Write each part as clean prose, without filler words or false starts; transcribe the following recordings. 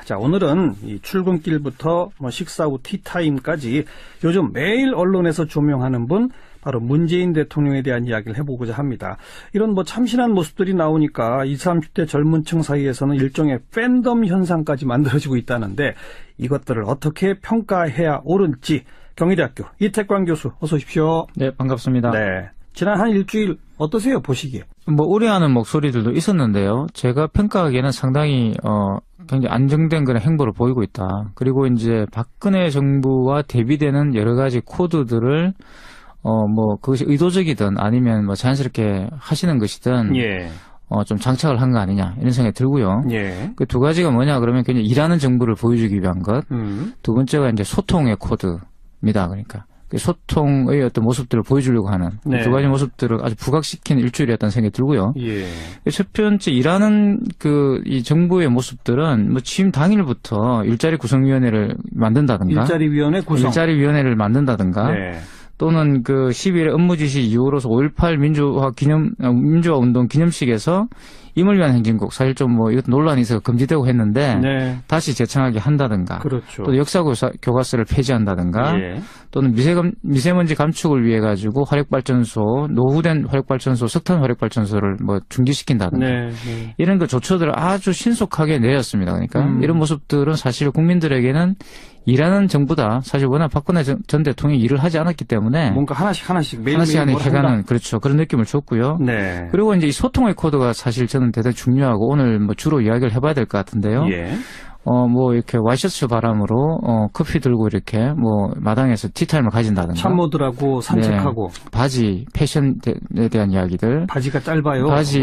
자, 오늘은 이 출근길부터 식사 후 티타임까지 요즘 매일 언론에서 조명하는 분, 바로 문재인 대통령에 대한 이야기를 해보고자 합니다. 이런 참신한 모습들이 나오니까 20, 30대 젊은 층 사이에서는 일종의 팬덤 현상까지 만들어지고 있다는데 이것들을 어떻게 평가해야 옳을지 경희대학교 이태광 교수 어서 오십시오. 네, 반갑습니다. 네. 지난 한 일주일 어떠세요, 보시기에? 우려하는 목소리들도 있었는데요. 제가 평가하기에는 상당히, 굉장히 안정된 그런 행보를 보이고 있다. 그리고 이제 박근혜 정부와 대비되는 여러 가지 코드들을, 그것이 의도적이든 아니면 자연스럽게 하시는 것이든, 예. 좀 장착을 한 거 아니냐, 이런 생각이 들고요. 예. 그 두 가지가 뭐냐, 그러면 그냥 일하는 정부를 보여주기 위한 것. 두 번째가 이제 소통의 코드입니다. 그러니까. 소통의 어떤 모습들을 보여주려고 하는 네. 두 가지 모습들을 아주 부각시키는 일주일이었다는 생각이 들고요. 예. 첫 번째 일하는 이 정부의 모습들은 취임 당일부터 일자리 구성위원회를 만든다든가, 일자리위원회를 만든다든가, 네. 또는 12일의 업무지시 이후로서 5.18 민주화 운동 기념식에서 임을 위한 행진곡, 사실 이것도 논란이 있어서 금지되고 했는데, 네. 다시 재창하게 한다든가, 그렇죠. 또 역사교과서를 폐지한다든가, 예. 또는 미세먼지 감축을 위해 가지고 노후된 화력발전소, 석탄 화력발전소를 중지시킨다든가, 네. 네. 이런 조처들을 아주 신속하게 내렸습니다. 그러니까 이런 모습들은 사실 국민들에게는 일하는 정부다. 사실 워낙 박근혜 전 대통령이 일을 하지 않았기 때문에 뭔가 하나씩 매일 해가는 그렇죠. 그런 느낌을 줬고요. 네. 그리고 이제 이 소통의 코드가 사실 저는 대단히 중요하고 오늘 주로 이야기를 해봐야 될 것 같은데요. 예. 이렇게 와이셔츠 바람으로 커피 들고 이렇게 마당에서 티타임을 가진다든가, 참모들하고 산책하고, 네, 바지 패션에 대한 이야기들, 바지가 짧아요. 바지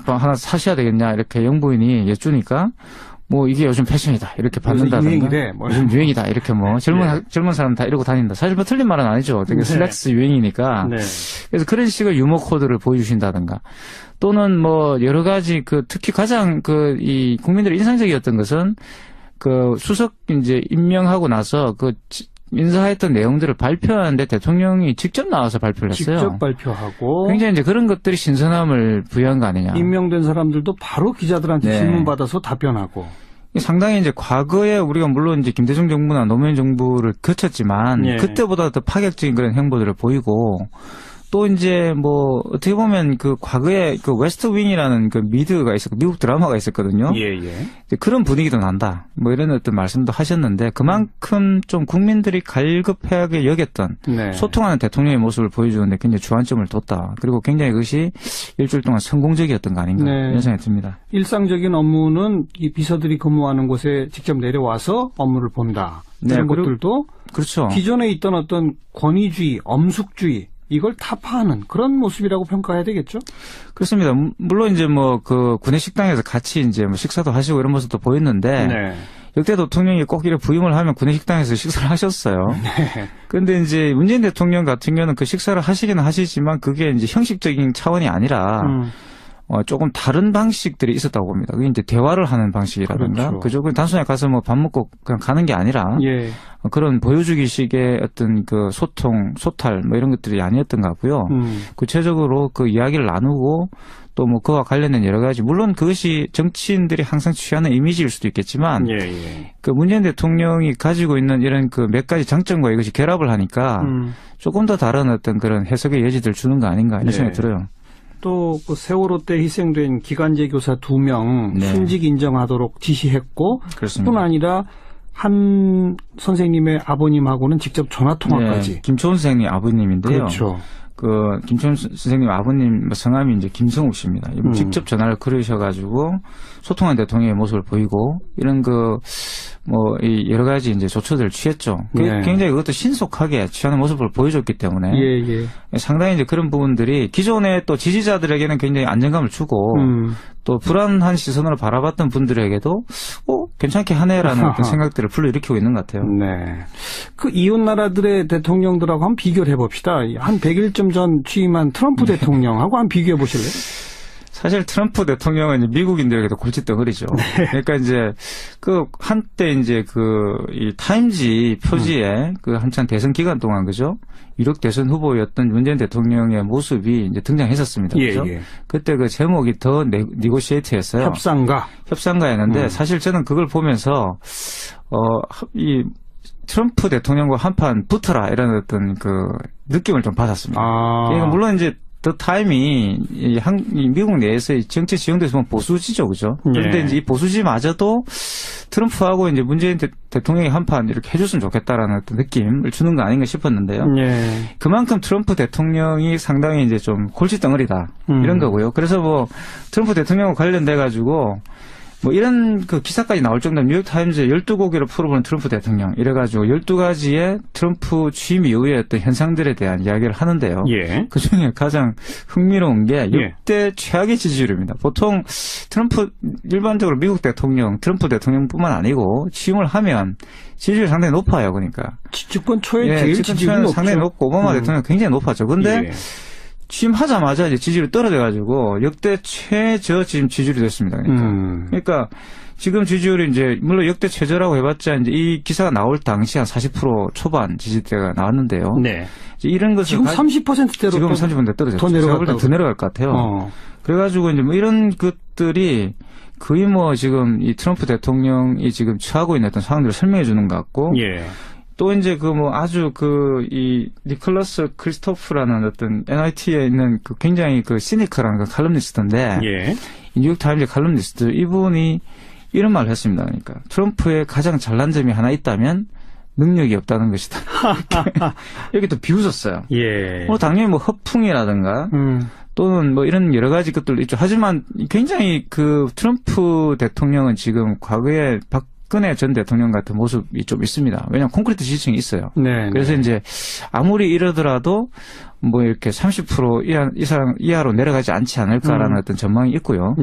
하나 사셔야 되겠냐 이렇게 영부인이 여쭈니까 이게 요즘 패션이다 이렇게 받는다든가, 요즘 유행이다 이렇게 젊은 사람 다 이러고 다닌다. 사실 틀린 말은 아니죠. 되게 슬랙스 유행이니까. 네. 그래서 그런 식의 유머 코드를 보여주신다든가, 또는 여러 가지 특히 가장 이 국민들의 인상적이었던 것은 수석 이제 임명하고 나서 인사했던 내용들을 발표하는데 대통령이 직접 나와서 발표를 했어요. 직접 발표하고. 굉장히 이제 그런 것들이 신선함을 부여한 거 아니냐. 임명된 사람들도 바로 기자들한테 네. 질문 받아서 답변하고. 상당히 이제 과거에 우리가 물론 이제 김대중 정부나 노무현 정부를 거쳤지만, 예. 그때보다 더 파격적인 그런 행보들을 보이고, 또 이제 어떻게 보면 과거에 웨스트 윙이라는 미드가 있었고, 미국 드라마가 있었거든요. 예. 그런 분위기도 난다. 이런 어떤 말씀도 하셨는데, 그만큼 좀 국민들이 갈급하게 여겼던, 네. 소통하는 대통령의 모습을 보여주는데 굉장히 주안점을 뒀다. 그리고 굉장히 그것이 일주일 동안 성공적이었던 거 아닌가, 네. 이런 생각이 듭니다. 일상적인 업무는 이 비서들이 근무하는 곳에 직접 내려와서 업무를 본다. 이런 것들도 그렇죠. 기존에 있던 어떤 권위주의, 엄숙주의, 이걸 타파하는 그런 모습이라고 평가해야 되겠죠? 그렇습니다. 물론 이제 구내 식당에서 같이 이제 식사도 하시고 이런 모습도 보였는데, 네. 역대 대통령이 꼭 이렇게 부임을 하면 구내 식당에서 식사를 하셨어요. 네. 그런데 이제 문재인 대통령 같은 경우는 그 식사를 하시기는 하시지만 그게 이제 형식적인 차원이 아니라, 조금 다른 방식들이 있었다고 봅니다. 그게 이제 대화를 하는 방식이라든가, 그죠? 단순히 가서 밥 먹고 그냥 가는 게 아니라, 예. 그런 보여주기식의 어떤 소통, 소탈, 이런 것들이 아니었던 것 같고요. 구체적으로 이야기를 나누고, 또 그와 관련된 여러 가지, 물론 그것이 정치인들이 항상 취하는 이미지일 수도 있겠지만, 예. 문재인 대통령이 가지고 있는 이런 몇 가지 장점과 이것이 결합을 하니까, 조금 더 다른 어떤 그런 해석의 여지를 주는 거 아닌가, 이런 생각이 들어요. 또 세월호 때 희생된 기간제 교사 2명 네. 순직 인정하도록 지시했고, 그렇습니다. 뿐 아니라 한 선생님의 아버님하고는 직접 전화 통화까지. 네, 김초은 선생님 아버님인데요. 그렇죠. 김초은 선생님 아버님 성함이 이제 김성욱 씨입니다. 직접 전화를 걸으셔가지고 소통한 대통령의 모습을 보이고 이런 이 여러 가지 이제 조처들을 취했죠. 네. 굉장히 그것도 신속하게 취하는 모습을 보여줬기 때문에 예. 상당히 이제 그런 부분들이 기존의 또 지지자들에게는 굉장히 안정감을 주고 또 불안한 시선으로 바라봤던 분들에게도 괜찮게 하네라는 어떤 생각들을 불러일으키고 있는 것 같아요. 네. 이웃 나라들의 대통령들하고 한번 비교를 해봅시다. 한 100일쯤 전 취임한 트럼프 대통령하고 한번 비교해 보실래요? 사실 트럼프 대통령은 이제 미국인들에게도 골칫덩어리죠. 그러니까 이제 그 한때 이제 이 타임지 표지에 그 한창 대선 기간 동안 그죠? 유력 대선 후보였던 문재인 대통령의 모습이 이제 등장했었습니다. 그죠? 예. 그때 그 제목이 더 니고시에이트였어요. 협상가였는데 사실 저는 그걸 보면서 이 트럼프 대통령과 한판 붙어라 이런 어떤 그 느낌을 좀 받았습니다. 그러니까 물론 이제 더 타임이 이 미국 내에서의 정치 지형도에서 보면 보수지죠, 그죠? 그런데 이제 이 보수지마저도 트럼프하고 이제 문재인 대통령이 한판 이렇게 해줬으면 좋겠다라는 어떤 느낌을 주는 거 아닌가 싶었는데요. 그만큼 트럼프 대통령이 상당히 이제 좀 골칫덩어리다 이런 거고요. 그래서 뭐 트럼프 대통령과 관련돼 가지고 뭐 이런 그 기사까지 나올 정도면 뉴욕타임즈에 12곡으로 풀어보는 트럼프 대통령 이래가지고 12가지의 트럼프 취임 이후의 어떤 현상들에 대한 이야기를 하는데요. 그중에 가장 흥미로운 게 역대 최악의 지지율입니다. 보통 일반적으로 미국 대통령, 트럼프 대통령뿐만 아니고 취임을 하면 지지율이 상당히 높아요. 그러니까. 집권 초에 제일 지지율이 상당히 높고 오바마 대통령 굉장히 높았죠. 근데 취임하자마자 이제 지지율이 떨어져가지고 역대 최저 지금 지지율이 됐습니다. 그러니까 지금 지지율이 이제 물론 역대 최저라고 해봤자 이제 이 기사가 나올 당시 한 40% 초반 지지대가 나왔는데요. 이제 이런 것을 지금 30%대로 지금 30%대 떨어졌죠. 더 내려갔다고. 더 내려갈 것 같아요. 그래가지고 이제 뭐 이런 것들이 거의 뭐 지금 이 트럼프 대통령이 지금 처하고 있는 어떤 상황들을 설명해 주는 것 같고. 또 이제 그 뭐 아주 이 니콜러스 크리스토프라는 어떤 NYT에 있는 그 굉장히 그 시니컬한 그 칼럼니스트인데 뉴욕타임즈 칼럼니스트 이분이 이런 말을 했습니다. 그러니까 트럼프의 가장 잘난 점이 하나 있다면 능력이 없다는 것이다. 이렇게 또 비웃었어요. 당연히 뭐 허풍이라든가 또는 뭐 이런 여러 가지 것들도 있죠. 하지만 굉장히 그 트럼프 대통령은 지금 과거에 박근혜 전 대통령 같은 모습이 좀 있습니다. 왜냐하면 콘크리트 지지층이 있어요. 그래서 이제 아무리 이러더라도 뭐 이렇게 30% 이하로 내려가지 않지 않을까라는 어떤 전망이 있고요.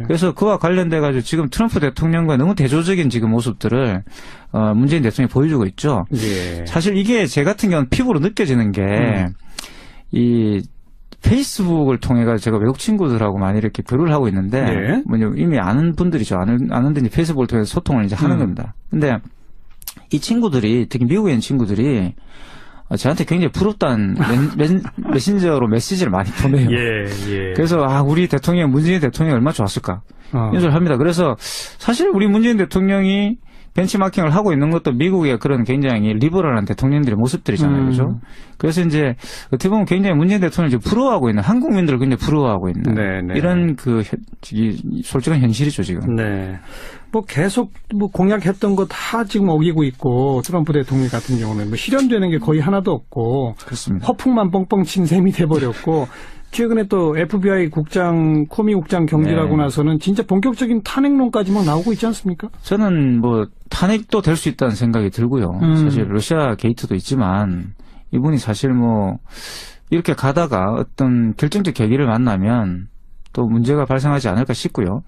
그래서 그와 관련돼 가지고 지금 트럼프 대통령과 너무 대조적인 지금 모습들을 문재인 대통령이 보여주고 있죠. 사실 이게 제 같은 경우는 피부로 느껴지는 게 이 페이스북을 통해 가지고 제가 외국 친구들하고 많이 이렇게 교류를 하고 있는데 뭐냐 이미 아는 분들이죠. 아는데 이제 페이스북을 통해서 소통을 이제 하는 겁니다. 근데 이 친구들이 특히 미국에 있는 친구들이 저한테 굉장히 부럽다는 메신저로 메시지를 많이 보내요. 그래서 우리 대통령 문재인 대통령이 얼마나 좋았을까 이런 소리를 합니다. 그래서 사실 우리 문재인 대통령이 벤치마킹을 하고 있는 것도 미국의 그런 굉장히 리버럴한 대통령들의 모습들이잖아요. 그죠? 그래서 이제 어떻게 보면 굉장히 문재인 대통령을 지금 부러워하고 있는 한국민들을 굉장히 부러워하고 있는 이런 솔직한 현실이죠, 지금. 뭐 계속 뭐 공약했던 거 다 지금 어기고 있고 트럼프 대통령 같은 경우는 뭐 실현되는 게 거의 하나도 없고 그렇습니다. 허풍만 뻥뻥 친 셈이 돼버렸고 최근에 또 FBI 국장, 코미 국장 경질하고 나서는 진짜 본격적인 탄핵론까지 막 나오고 있지 않습니까? 저는 뭐 탄핵도 될 수 있다는 생각이 들고요. 사실 러시아 게이트도 있지만 이분이 사실 뭐 이렇게 가다가 어떤 결정적 계기를 만나면 또 문제가 발생하지 않을까 싶고요.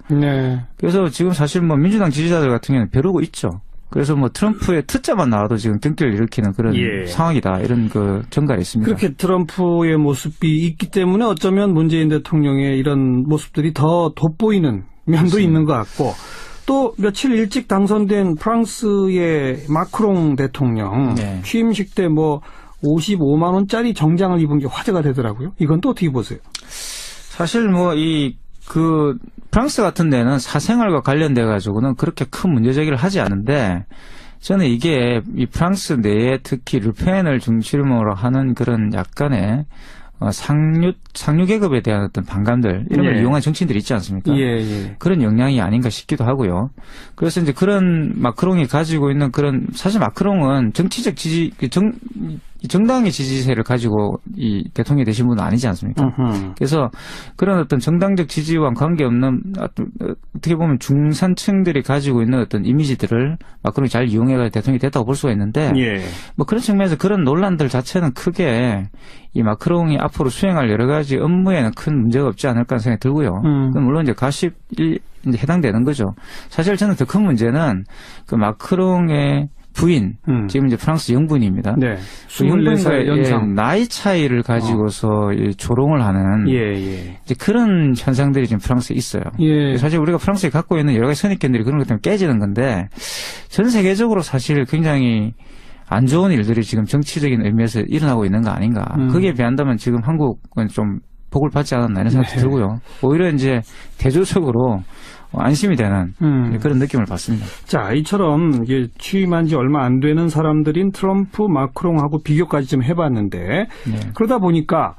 그래서 지금 사실 뭐 민주당 지지자들 같은 경우는 벼르고 있죠. 그래서 뭐 트럼프의 트자만 나와도 지금 등기를 일으키는 그런 상황이다. 이런 그 전가가 있습니다. 그렇게 트럼프의 모습이 있기 때문에 어쩌면 문재인 대통령의 이런 모습들이 더 돋보이는 면도 있는 것 같고 또 며칠 일찍 당선된 프랑스의 마크롱 대통령 취임식 때 뭐 55만 원짜리 정장을 입은 게 화제가 되더라고요. 이건 또 어떻게 보세요? 사실 뭐 프랑스 같은 데는 사생활과 관련돼 가지고는 그렇게 큰 문제 제기를 하지 않은데 저는 이게 이 프랑스 내에 특히 르펜을 중심으로 하는 그런 약간의 상류 계급에 대한 어떤 반감들 이런 걸 이용한 정치인들이 있지 않습니까? 그런 영향이 아닌가 싶기도 하고요. 그래서 이제 그런 마크롱이 가지고 있는 그런 사실 마크롱은 정치적 정당의 지지세를 가지고 이 대통령이 되신 분은 아니지 않습니까? 그래서 그런 어떤 정당적 지지와 관계없는 어떻게 보면 중산층들이 가지고 있는 어떤 이미지들을 마크롱이 잘 이용해서 대통령이 됐다고 볼 수가 있는데 뭐 그런 측면에서 그런 논란들 자체는 크게 이 마크롱이 앞으로 수행할 여러 가지 업무에는 큰 문제가 없지 않을까 하는 생각이 들고요. 그건 물론 이제 가십이 이제 해당되는 거죠. 사실 저는 더 큰 문제는 그 마크롱의 부인, 지금 이제 프랑스 영분입니다. 네. 그 영분과의 24살 연상. 나이 차이를 가지고서 조롱을 하는 이제 그런 현상들이 지금 프랑스에 있어요. 사실 우리가 프랑스에 갖고 있는 여러 가지 선입견들이 그런 것 때문에 깨지는 건데 전 세계적으로 사실 굉장히 안 좋은 일들이 지금 정치적인 의미에서 일어나고 있는 거 아닌가. 거기에 비한다면 지금 한국은 좀 복을 받지 않았나 이런 생각도 들고요. 오히려 이제 대조적으로 안심이 되는 그런 느낌을 받습니다. 자, 이처럼 이게 취임한 지 얼마 안 되는 사람들인 트럼프, 마크롱하고 비교까지 좀 해봤는데 그러다 보니까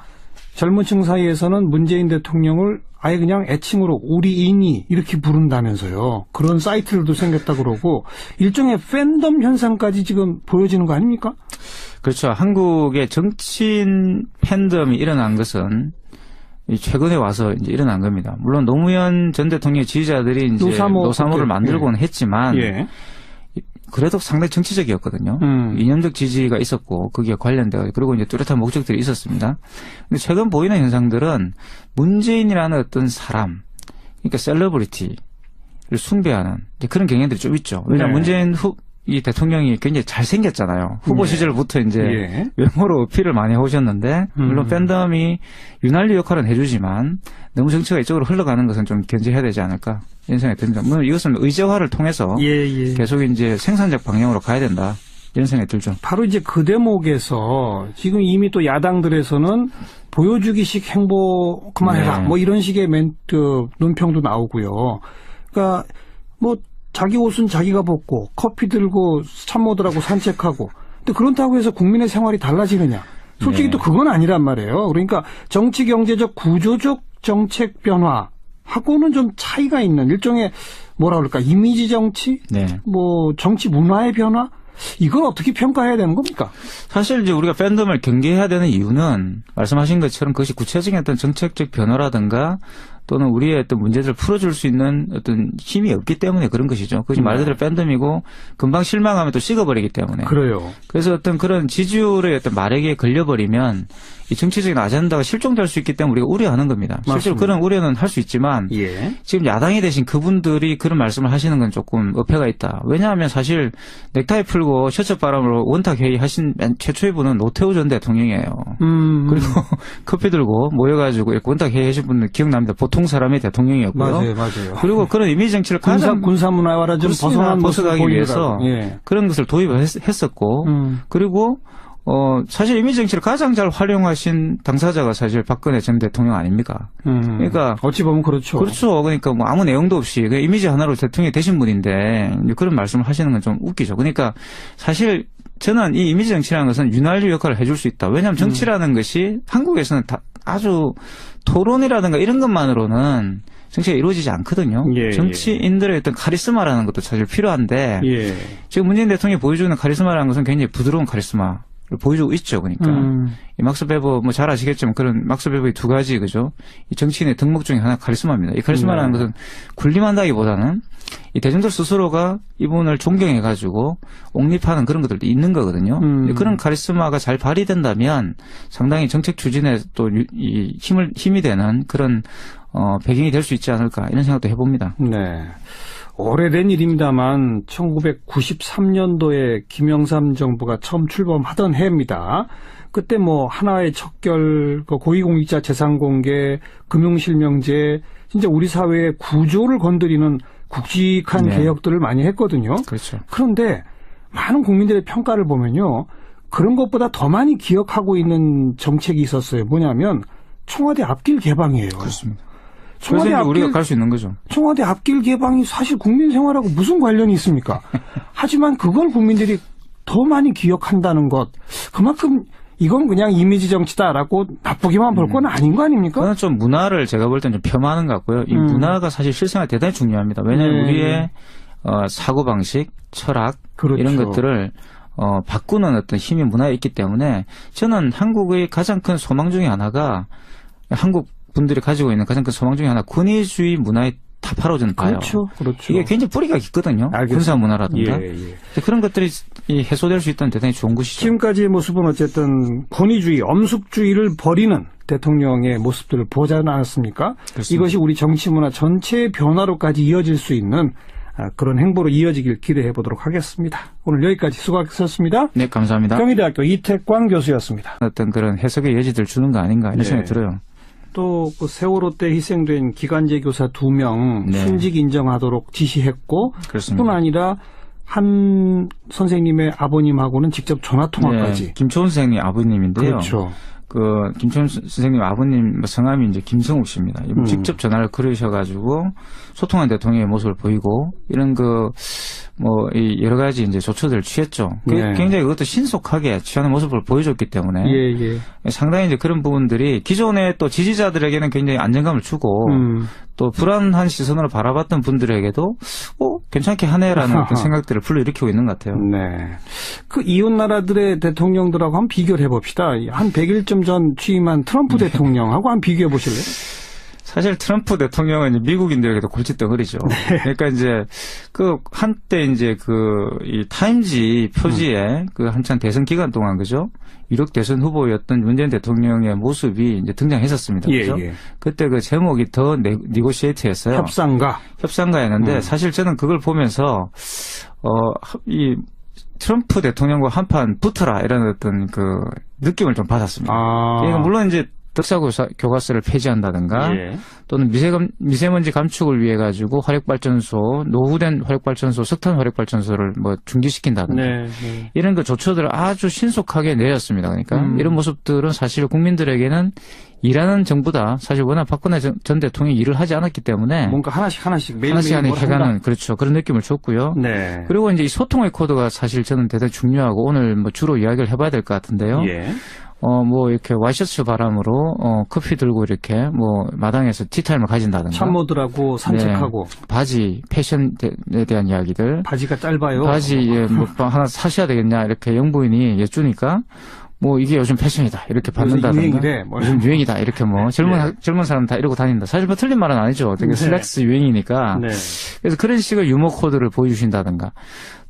젊은 층 사이에서는 문재인 대통령을 아예 그냥 애칭으로 우리인이 이렇게 부른다면서요. 그런 사이트들도 생겼다 그러고 일종의 팬덤 현상까지 지금 보여지는 거 아닙니까? 그렇죠. 한국의 정치인 팬덤이 일어난 것은 최근에 와서 이제 일어난 겁니다. 물론 노무현 전 대통령의 지지자들이 이제 노사모를 만들고는 했지만 그래도 상당히 정치적이었거든요. 이념적 지지가 있었고 거기에 관련되어 그리고 이제 뚜렷한 목적들이 있었습니다. 근데 최근 보이는 현상들은 문재인이라는 어떤 사람, 그러니까 셀러브리티를 숭배하는 그런 경향들이 좀 있죠. 왜냐하면 문재인 이 대통령이 굉장히 잘생겼잖아요. 후보 시절부터 이제 외모로 어필을 많이 해오셨는데 물론 팬덤이 윤활유 역할은 해주지만 너무 정치가 이쪽으로 흘러가는 것은 좀 견제해야 되지 않을까 이런 생각이 듭니다. 물론 이것은 의제화를 통해서 계속 이제 생산적 방향으로 가야 된다 이런 생각이 들죠. 바로 이제 그 대목에서 지금 이미 또 야당들에서는 보여주기식 행보 그만해라 뭐 이런 식의 논평도 나오고요. 그러니까 뭐 자기 옷은 자기가 벗고 커피 들고 참모들하고 산책하고 근데 그렇다고 해서 국민의 생활이 달라지느냐. 솔직히 또 그건 아니란 말이에요. 그러니까 정치 경제적 구조적 정책 변화하고는 좀 차이가 있는 일종의 뭐라 그럴까 이미지 정치? 뭐 정치 문화의 변화? 이걸 어떻게 평가해야 되는 겁니까? 사실 이제 우리가 팬덤을 경계해야 되는 이유는 말씀하신 것처럼 그것이 구체적인 어떤 정책적 변화라든가 또는 우리의 어떤 문제들을 풀어줄 수 있는 어떤 힘이 없기 때문에 그런 것이죠. 그것이 말 그대로 팬덤이고 금방 실망하면 또 식어버리기 때문에. 그래요. 그래서 어떤 그런 지지율의 어떤 마력에 걸려버리면 이 정치적인 아젠다가 실종될 수 있기 때문에 우리가 우려하는 겁니다. 맞습니다. 실제로 그런 우려는 할 수 있지만 지금 야당이 되신 그분들이 그런 말씀을 하시는 건 조금 어폐가 있다. 왜냐하면 사실 넥타이 풀고 셔츠 바람으로 원탁 회의하신 맨 최초의 분은 노태우 전 대통령이에요. 그리고 커피 들고 모여가지고 이렇게 원탁 회의하신 분은 기억납니다. 보통 사람의 대통령이었고요. 맞아요. 그리고 그런 이미지 정치를 군사 문화와라 좀 벗어나기 위해서 그런 것을 도입을 했었고 그리고 사실 이미지 정치를 가장 잘 활용하신 당사자가 사실 박근혜 전 대통령 아닙니까? 그러니까 어찌 보면 그렇죠. 그렇죠. 그러니까 뭐 아무 내용도 없이 그냥 이미지 하나로 대통령이 되신 분인데 그런 말씀을 하시는 건 좀 웃기죠. 그러니까 사실 저는 이 이미지 정치라는 것은 윤활유 역할을 해줄 수 있다. 왜냐하면 정치라는 것이 한국에서는 아주 토론이라든가 이런 것만으로는 정치가 이루어지지 않거든요. 정치인들의 어떤 카리스마라는 것도 사실 필요한데 지금 문재인 대통령이 보여주는 카리스마라는 것은 굉장히 부드러운 카리스마. 보여주고 있죠, 그러니까. 이 막스 베버, 뭐 잘 아시겠지만 그런 막스 베버의 두 가지, 그죠? 이 정치인의 덕목 중에 하나 카리스마입니다. 이 카리스마라는 것은 군림한다기보다는 이 대중들 스스로가 이분을 존경해가지고 옹립하는 그런 것들도 있는 거거든요. 그런 카리스마가 잘 발휘된다면 상당히 정책 추진에 또 이 힘이 되는 그런, 배경이 될 수 있지 않을까 이런 생각도 해봅니다. 네. 오래된 일입니다만 1993년도에 김영삼 정부가 처음 출범하던 해입니다. 그때 뭐 하나의 척결, 고위공직자 재산 공개, 금융실명제, 진짜 우리 사회의 구조를 건드리는 굵직한 개혁들을 많이 했거든요. 그렇죠. 그런데 많은 국민들의 평가를 보면요. 그런 것보다 더 많이 기억하고 있는 정책이 있었어요. 뭐냐면 청와대 앞길 개방이에요. 그렇습니다. 그래서 우리가 갈 수 있는 거죠. 청와대 앞길 개방이 사실 국민 생활하고 무슨 관련이 있습니까? 하지만 그걸 국민들이 더 많이 기억한다는 것. 그만큼 이건 그냥 이미지 정치다라고 나쁘게만 볼 건 아닌 거 아닙니까? 그건 좀 문화를 제가 볼 땐 좀 폄하하는 것 같고요. 이 문화가 사실 실생활 대단히 중요합니다. 왜냐하면 우리의 사고방식, 철학 이런 것들을 바꾸는 어떤 힘이 문화에 있기 때문에 저는 한국의 가장 큰 소망 중에 하나가 한국 분들이 가지고 있는 가장 큰 소망 중에 하나 권위주의 문화의 타파로 저는 봐요. 그렇죠. 이게 굉장히 뿌리가 깊거든요. 군사 문화라든가. 그런 것들이 해소될 수 있다면 대단히 좋은 것이죠. 지금까지의 모습은 어쨌든 권위주의, 엄숙주의를 버리는 대통령의 모습들을 보지 않았습니까? 그렇습니다. 이것이 우리 정치 문화 전체의 변화로까지 이어질 수 있는 그런 행보로 이어지길 기대해 보도록 하겠습니다. 오늘 여기까지 수고하셨습니다. 네, 감사합니다. 경희대학교 이태광 교수였습니다. 어떤 그런 해석의 여지들 주는 거 아닌가 이런 네. 생각이 들어요. 또 그 세월호 때 희생된 기간제 교사 2명 네. 순직 인정하도록 지시했고 그렇습니다. 뿐 아니라 한 선생님의 아버님하고는 직접 전화 통화까지. 네, 김초은 선생님 아버님인데요. 그렇죠. 그 김초은 선생님 아버님 성함이 이제 김성욱 씨입니다. 직접 전화를 걸으셔가지고 소통한 대통령의 모습을 보이고 이런 이 여러 가지 이제 조처들을 취했죠. 네. 굉장히 그것도 신속하게 취하는 모습을 보여줬기 때문에 예. 상당히 이제 그런 부분들이 기존의 또 지지자들에게는 굉장히 안정감을 주고 또 불안한 시선으로 바라봤던 분들에게도 괜찮게 하네라는 어떤 생각들을 불러일으키고 있는 것 같아요. 네. 그 이웃 나라들의 대통령들하고 한번 비교를 해봅시다. 한 100일쯤 전 취임한 트럼프 대통령하고 한번 비교해 보실래요? 사실 트럼프 대통령은 이제 미국인들에게도 골칫덩어리죠. 그러니까 이제 한때 이제 이 타임지 표지에 한창 대선 기간 동안 그죠? 유력 대선 후보였던 문재인 대통령의 모습이 이제 등장했었습니다. 그죠? 예. 그때 그 제목이 더 니고시에이트였어요. 협상가였는데 사실 저는 그걸 보면서 이 트럼프 대통령과 한판 붙어라 이런 어떤 느낌을 좀 받았습니다. 그러니까 물론 이제 교과서를 폐지한다든가 또는 미세먼지 감축을 위해 가지고 노후된 화력발전소, 석탄 화력발전소를 중지시킨다든가 이런 조처들을 아주 신속하게 내렸습니다. 그러니까 이런 모습들은 사실 국민들에게는 일하는 정부다. 사실 워낙 박근혜 전 대통령이 일을 하지 않았기 때문에 뭔가 하나씩 해가는 그렇죠. 그런 느낌을 줬고요. 네. 그리고 이제 이 소통의 코드가 사실 저는 대단히 중요하고 오늘 주로 이야기를 해봐야 될 것 같은데요. 예. 이렇게 와이셔츠 바람으로 커피 들고 이렇게 마당에서 티타임을 가진다든가. 참모들하고 산책하고. 네, 바지 패션에 대한 이야기들. 바지가 짧아요. 바지 하나 사셔야 되겠냐 이렇게 영부인이 여쭈니까 이게 요즘 패션이다 이렇게 받는다든가. 요즘 유행이다 이렇게 젊은 사람 다 이러고 다닌다. 사실 틀린 말은 아니죠. 되게 슬랙스 유행이니까. 네. 그래서 그런 식의 유머 코드를 보여주신다든가.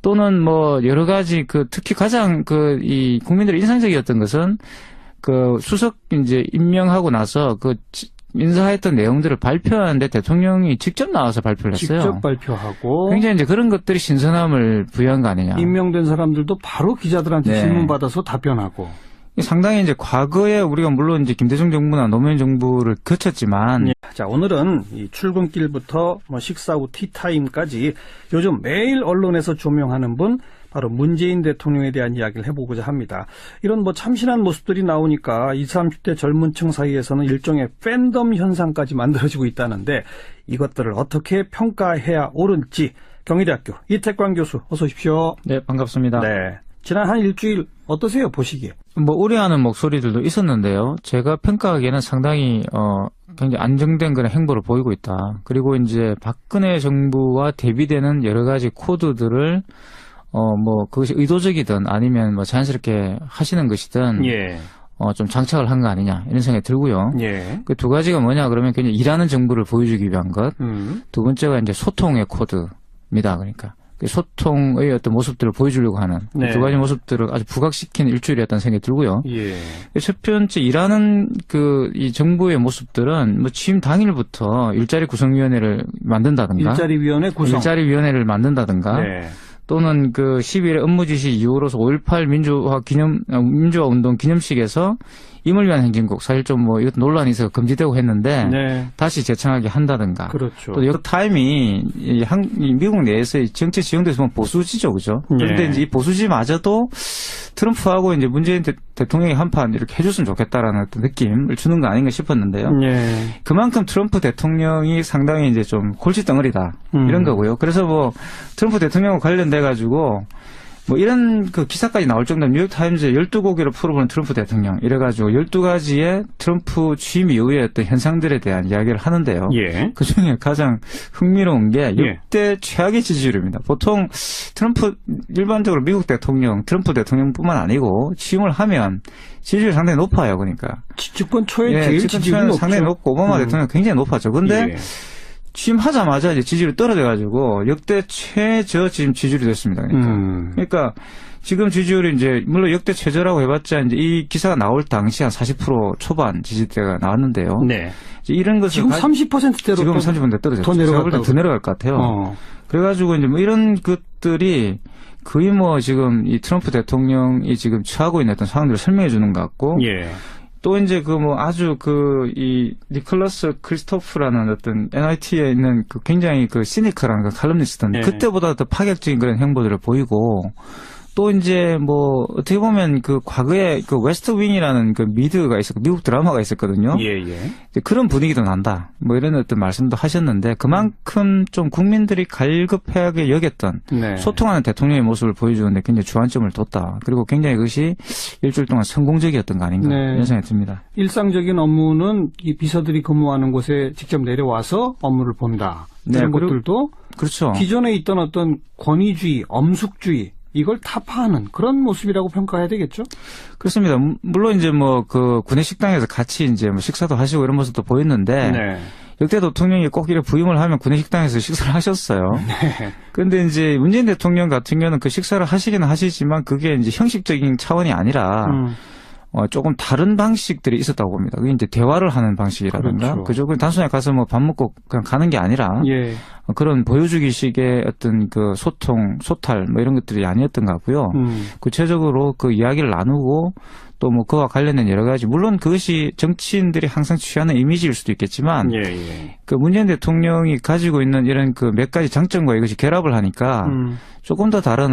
또는 여러 가지 특히 가장 이 국민들의 인상적이었던 것은 수석 이제 임명하고 나서 인사했던 내용들을 발표하는데 대통령이 직접 나와서 발표를 했어요. 직접 발표하고. 굉장히 이제 그런 것들이 신선함을 부여한 거 아니냐. 임명된 사람들도 바로 기자들한테 질문 받아서 답변하고. 상당히 이제 과거에 우리가 물론 이제 김대중 정부나 노무현 정부를 거쳤지만. 자, 오늘은 이 출근길부터 식사 후 티타임까지 요즘 매일 언론에서 조명하는 분, 바로 문재인 대통령에 대한 이야기를 해보고자 합니다. 이런 참신한 모습들이 나오니까 20, 30대 젊은 층 사이에서는 일종의 팬덤 현상까지 만들어지고 있다는데 이것들을 어떻게 평가해야 옳은지 경희대학교 이태광 교수 어서 오십시오. 네, 반갑습니다. 네. 지난 한 일주일 어떠세요, 보시기에? 우려하는 목소리들도 있었는데요. 제가 평가하기에는 상당히 굉장히 안정된 그런 행보를 보이고 있다. 그리고 이제 박근혜 정부와 대비되는 여러 가지 코드들을 그것이 의도적이든 아니면 자연스럽게 하시는 것이든 좀 장착을 한 거 아니냐 이런 생각이 들고요. 그 두 가지가 뭐냐 그러면 그냥 일하는 정부를 보여주기 위한 것. 두 번째가 이제 소통의 코드입니다. 그러니까 소통의 어떤 모습들을 보여주려고 하는 두 가지 모습들을 아주 부각시키는 일주일이었다는 생각이 들고요. 첫 번째 일하는 이 정부의 모습들은 취임 당일부터 일자리 구성위원회를 만든다든가, 일자리위원회를 만든다든가. 또는 12일의 업무 지시 이후로서 5.18 민주화 운동 기념식에서 임을 위한 행진곡 사실 이것도 논란이 있어서 금지되고 했는데 다시 재창하게 한다든가. 그렇죠. 또 타임이 미국 내에서의 정치 지형도에서 보면 보수지죠, 그죠? 그런데 이제 이 보수지마저도 트럼프하고 이제 문재인 대통령이 한판 이렇게 해줬으면 좋겠다라는 어떤 느낌을 주는 거 아닌가 싶었는데요. 그만큼 트럼프 대통령이 상당히 이제 좀 골칫덩어리다 이런 거고요. 그래서 트럼프 대통령과 관련돼 가지고 이런 기사까지 나올 정도면 뉴욕타임즈에 12고개를 풀어보는 트럼프 대통령 이래가지고 12가지의 트럼프 취임 이후의 어떤 현상들에 대한 이야기를 하는데요. 그중에 가장 흥미로운 게 역대 최악의 지지율입니다. 보통 일반적으로 미국 대통령, 트럼프 대통령뿐만 아니고 취임을 하면 지지율이 상당히 높아요. 그러니까. 집권 초에 제일 지지율이 상당히 높고 오바마 대통령 굉장히 높았죠. 근데 취임하자마자 이제 지지율이 떨어져가지고 역대 최저 지금 지지율이 됐습니다. 그러니까 지금 지지율이 이제 물론 역대 최저라고 해봤자 이제 이 기사가 나올 당시 한 40% 초반 지지대가 나왔는데요. 이런 것을 지금 30%대로 지금 30%대 떨어졌죠. 더 내려갈 더 내려갈 것 같아요. 그래가지고 이제 뭐 이런 것들이 거의 뭐 지금 이 트럼프 대통령이 지금 처하고 있는 어떤 상황들을 설명해 주는 것 같고. 예. 또 이제 그 뭐 아주 이 니콜러스 크리스토프라는 어떤 NYT에 있는 그 굉장히 그 시니컬한 그 칼럼니스트인데 예. 그때보다 더 파격적인 그런 행보들을 보이고 또 이제 뭐 어떻게 보면 그 과거에 그 웨스트 윙이라는 그 미드가 있었고 미국 드라마가 있었거든요. 예, 예. 이제 그런 분위기도 난다. 뭐 이런 어떤 말씀도 하셨는데 그만큼 좀 국민들이 갈급하게 여겼던 네. 소통하는 대통령의 모습을 보여주는데 굉장히 주안점을 뒀다. 그리고 굉장히 그것이 일주일 동안 성공적이었던 거 아닌가 네. 이런 생각이 듭니다. 일상적인 업무는 이 비서들이 근무하는 곳에 직접 내려와서 업무를 본다. 네, 이런 그리고- 것들도 그렇죠. 기존에 있던 어떤 권위주의, 엄숙주의 이걸 타파하는 그런 모습이라고 평가해야 되겠죠? 그렇습니다. 물론 이제 뭐 그 구내 식당에서 같이 이제 뭐 식사도 하시고 이런 모습도 보였는데 네. 역대 대통령이 꼭 이렇게 부임을 하면 구내 식당에서 식사를 하셨어요. 네. 그런데 이제 문재인 대통령 같은 경우는 그 식사를 하시기는 하시지만 그게 이제 형식적인 차원이 아니라 조금 다른 방식들이 있었다고 봅니다. 그게 이제 대화를 하는 방식이라든가, 그렇죠. 그죠? 단순히 가서 뭐 밥 먹고 그냥 가는 게 아니라, 예. 그런 보여주기식의 어떤 그 소통, 소탈, 뭐 이런 것들이 아니었던 것 같고요. 구체적으로 그 이야기를 나누고, 또 뭐 그와 관련된 여러 가지, 물론 그것이 정치인들이 항상 취하는 이미지일 수도 있겠지만, 예, 예. 그 문재인 대통령이 가지고 있는 이런 그 몇 가지 장점과 이것이 결합을 하니까, 조금 더 다른